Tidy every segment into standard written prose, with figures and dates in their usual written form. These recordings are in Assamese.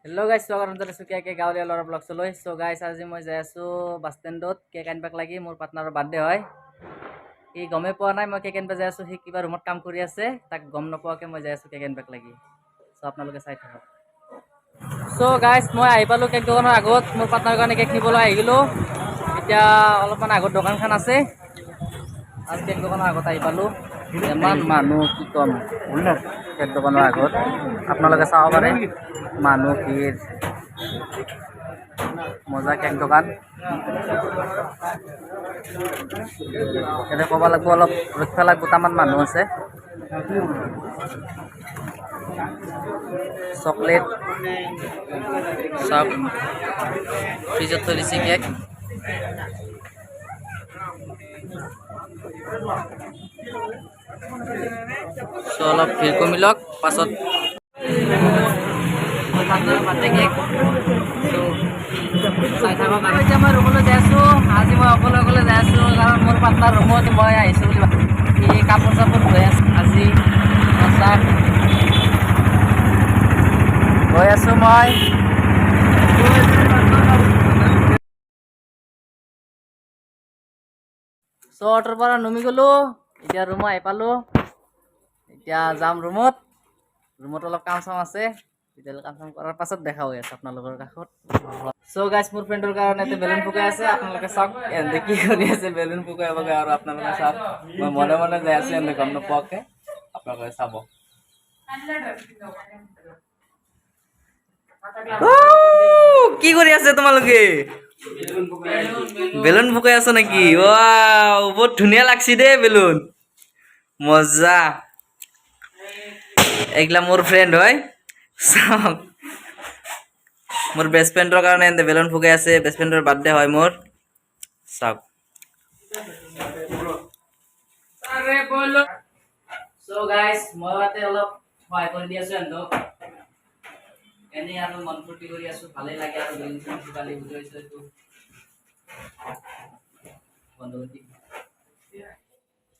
হেল্ল' গাইজ, স্বাগতম জনাইছোঁ কে গাঁৱলীয়া ল'ৰা ব্লগছলৈ। চ' গাইজ, আজি মই যাই আছোঁ বাছ ষ্টেণ্ডত কেক আনিবাক লাগি। মোৰ পাৰ্টনাৰৰ বাৰ্থডে হয়। সি গমেই পোৱা নাই মই কেক আনিব যাই আছোঁ। সি কিবা ৰুমত কাম কৰি আছে, তাক গম নোপোৱাকৈ মই যাই আছোঁ কেক আনিবাক লাগি। চ' আপোনালোকে চাই থাকক। চ' গাইজ, মই আহি পালোঁ কেক দোকানৰ আগত। মোৰ পাৰ্টনাৰৰ কাৰণে কেক নিবলৈ আহি গ'লোঁ। এতিয়া অলপমান আগত দোকানখন আছে আৰু কেক দোকানৰ আগত আহি পালোঁ। ইমান মানুহ কি ক'ম, কেক দোকানৰ আগত আপোনালোকে চাব পাৰে মানুহ ভিৰ। মজা কেক দোকান। এতিয়া ক'ব লাগিব অলপ ৰক্ষা লাগব, তামান মানুহ আছে। চকলেট চব ফ্ৰিজত থৈ দিছে কেক। চ' অলপ ভিৰ কমি লওক, পাছত চাই থাকক। এতিয়া মই ৰুমলৈ যাই আছোঁ। আজি মই অকলে যাই আছোঁ, কাৰণ মোৰ পাৰ্টনাৰ ৰুমত মই আহিছোঁ বুলি সি কাপোৰ চাপোৰ ধুই আছে। আজি গৈ আছোঁ মই। চ' অটোৰ পৰা নামি গ'লোঁ। এতিয়া ৰুমত আহি পালোঁ। এতিয়া যাম ৰুমত অলপ কাম চাম আছে। তেতিয়াহ'লে কাম চাম কৰাৰ পাছত দেখা হৈ আছে আপোনালোকৰ কাষত। চ' গাইজ, মোৰ ফ্ৰেণ্ডৰ কাৰণে এতিয়া বেলুন ফুকাই আছে। আপোনালোকে চাওক এহেঁতে কি কৰি আছে, বেলুন ফুকাই আৰু আপোনালোকে চাওক। মই মনে মনে যাই আছোঁ এহেঁতে গম নোপোৱাকৈ। আপোনালোকে চাব। কি কৰি আছে তোমালোকে? বেলুন ফুকাই আছা নেকি? ৱাও, বহুত ধুনীয়া লাগছি দেই বেলুন। মজা। এইগিলা মোৰ ফ্ৰেণ্ড হয়। চাওক, মোৰ বেষ্ট ফ্ৰেণ্ডৰ কাৰণে এহেঁতে বেলুন ফুকাই আছে। বেষ্ট ফ্ৰেণ্ডৰ বাৰ্থডে হয় মোৰ। চাওক। চ' গাইজ, মই ইয়াতে অলপ সহায় কৰি দি আছোঁ এহেঁতক। এনেই আৰু মন ফূৰ্তি কৰি আছোঁ, ভালেই লাগে আৰু বেলুন ফুকালি বুজাইছোঁ এইটো বন্ধু।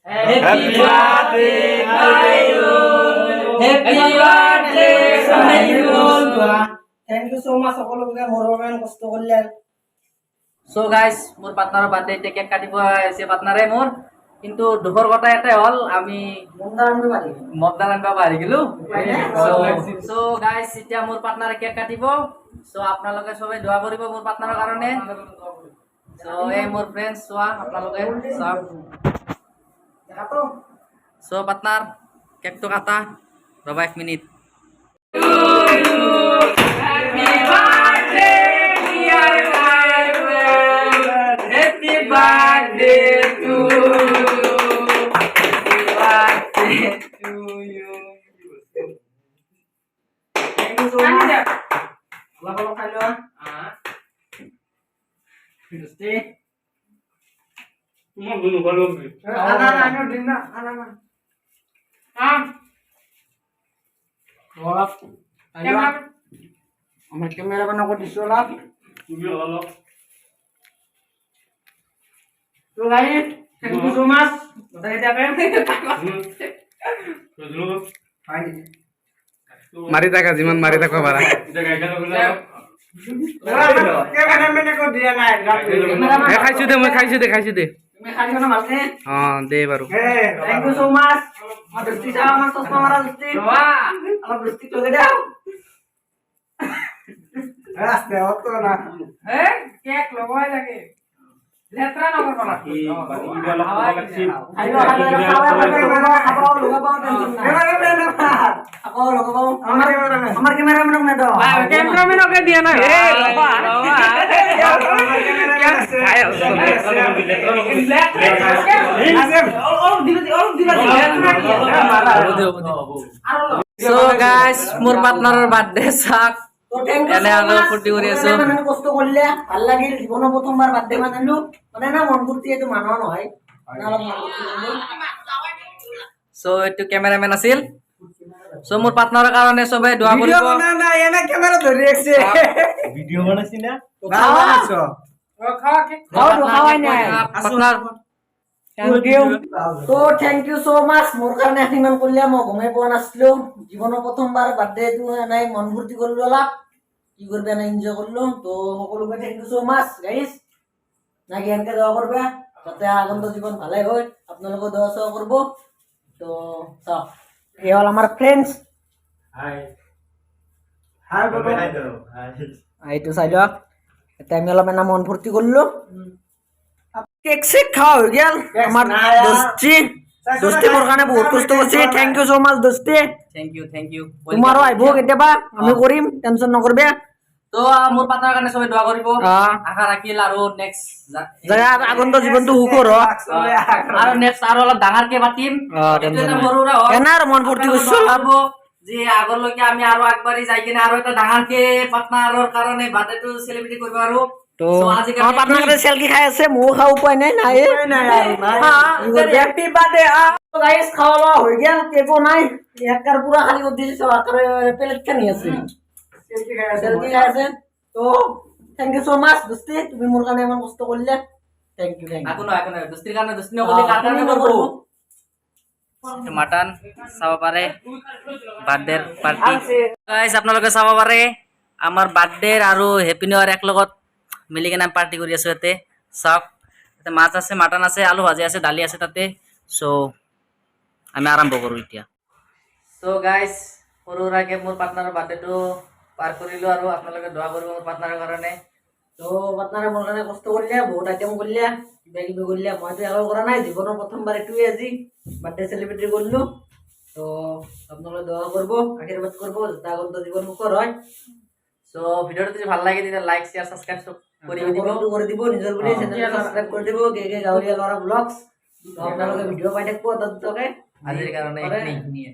Happy birthday, Khairul. Happy birthday, Khairul. Thank you so much সকলোকে মোৰ বাবে কষ্ট কৰিলে। So guys, মোৰ পাৰ্টনাৰৰ বাৰ্থডে এতিয়া কেক কাটিব আহিছে পাৰ্টনাৰে মোৰ। কিন্তু দুখৰ কথা এটাই হ'ল, আমি মগডাল আনিব পাহৰি গ'লোঁ। So guys, এতিয়া মোৰ পাৰ্টনাৰে কেক কাটিব। So আপোনালোকে সবে দোৱা কৰিব মোৰ পাৰ্টনাৰৰ কাৰণে। So এই মোৰ ফ্ৰেণ্ডছ চোৱা, আপোনালোকে চাওক। So partner, cake to kata, raba 1 minute. Happy birthday, dear Khairul. Happy birthday to you. Happy birthday to you. Thank you so much. Kalau kalian, Gusti. anak-anak dina, anak-anak. Olap, ayo. Amat kamera kan aku disulap. Tuh lain, thank you so much. Tadi apa? মারি থাকা জিমান মারি থাকা বারা খাইছো দে মই খাইছো দে অ দে বাৰু Thank you so much. Mas Gusti sama Mas Tosma marah Gusti. Kalau Gusti tuh gede. Aste waktu na. Cake logoy lagi. Letra nomor berapa? Ayo apa lu apa tension na. Ako lo ko. Amar kamera menok na do. Camera man okay দিয়ে না এ বাবা So guys, মোৰ পাৰ্টনাৰৰ বাৰ্থডে চাক এনে আৰু ফূৰ্তি কৰি আছো। কষ্ট কৰিলে ভাল লাগিল। জীৱনৰ প্ৰথমবাৰ বাৰ্থডে মানালো মানে না মন ফূৰ্তি এইটো মানুহ নহয় অলপ মন ফূৰ্তি কৰিলো। So এইটো কেমেৰামেন আছিল। So মোৰ পাৰ্টনাৰৰ কাৰণে সবে দোৱা কৰিব। না এনে ক্যামেৰা ধৰি আছে ভিডিও বানাইছি না খাওয়াই নাই partner Thank you so much. মোৰ কাৰণে ইমান কৰিলে মই গমেই পোৱা নাছিলো। জীৱনৰ প্ৰথমবাৰ বাৰ্থডেটো নাই মন ফূৰ্তি কৰিলো অলপ। কি করবে না এনজয় করলো। তো সকলকে থ্যাংক ইউ সো মাচ গাইস, নাকি এনকে দেওয়া করবে যাতে আগন্ত জীবন ভালোই হয়, আপনাদেরকে দেওয়া সেওয়া করবো। তো সব এ হল আমার ফ্রেন্ডস। এইটো চাই লোৱা, এতিয়া আমি অলপ এনে মন ফূৰ্তি কৰিলো। কেক চেক খাওয়া হৈ গেল আমাৰ দোস্তি মোৰ কাৰণে বহুত কষ্ট কৰিছে। থ্যাংক ইউ সো মাচ দোস্তি, থ্যাংক ইউ তোমাৰো আহিব কেতিয়াবা, আমি কৰিম, টেনচন নকৰবে। তো মোৰ পাৰ্টনাৰৰ কাৰণে সবে দোৱা কৰিব, আশা ৰাখিল। আৰু নেক্সট জাগা আগন্ত জীৱনটো সুখৰ হওক, আৰু নেক্সট আৰু অলপ ডাঙৰকে পাতিম, এনে আৰু মন ফূৰ্তি কৰিছো অলপ। যে আগলৈকে আমি আৰু আগবাঢ়ি যাই কিনে আৰু এটা ডাঙৰকে পাৰ্টনাৰৰ কাৰণে বাৰ্থডেটো চেলিব্ৰেট কৰিব আৰু। তো আমার পার্টনার সেলফি খাই আছে, ময়ো খাব উপায় নাই। হ্যাপি বার্থডে গাইস, খাওয়া দাওয়া হয়ে গেল, কেকও নাই, একটার পুরা খালি করে দিয়েছে, প্লেট খানি আছে, সেলফি খাই আছে। তো থ্যাংক ইউ সো মাচ দোস্তি, তুমি মোর কারণে এমন কষ্ট করলে, থ্যাংক ইউ। একো নহয় দোস্তিৰ কাৰণে দোস্তি নকৰিলে কাৰ কাৰণে কৰব। মাটন চাব পাৰে, বাৰ্থডেৰ পাৰ্টি গাইস আপোনালোকে চাব পাৰে। আমাৰ বাৰ্থডেৰ আৰু হেপী নিউ ইয়াৰ এক লগত মিলি কিনে পাৰ্টি কৰি আছো। ইয়াতে চাওক, ইয়াতে মাছ আছে, মাটন আছে, আলু ভাজি আছে, দালি আছে তাতে। চ' আমি আৰম্ভ কৰোঁ এতিয়া। চ' গাইজ সৰু সুৰাকৈ মোৰ পাৰ্টনাৰৰ বাৰ্থডেটো পাৰ কৰিলোঁ আৰু আপোনালোকে দোৱা কৰিব মোৰ পাৰ্টনাৰৰ কাৰণে। তো পার্টনারে মোর কারণে কষ্ট করলে, বহুত আইটেম করলে, কিবা কিবি করলে, মইতো একো করা নাই, জীবনের প্রথমবার একটুই আজি বার্থডে সেলিব্রেট করলো। তো আপনারা দোয়া করবো, আশীর্বাদ করবো যাতে আগন্ত জীবন মুখর হয়। চ' ভিডিঅ'টো যদি ভাল লাগে তেতিয়া লাইক শ্বেয়াৰ ছাবস্ক্ৰাইব কৰে দিব নিজেৰ বলে চ্যানেল সাবস্ক্ৰাইব কৰে দিব, কে কে গাঁৱলীয়া ল'ৰা ব্লগস। তো আপোনালোকে ভিডিও পাই থাকবো ততকে আজিৰ কাৰণে এইখিনিয়ে।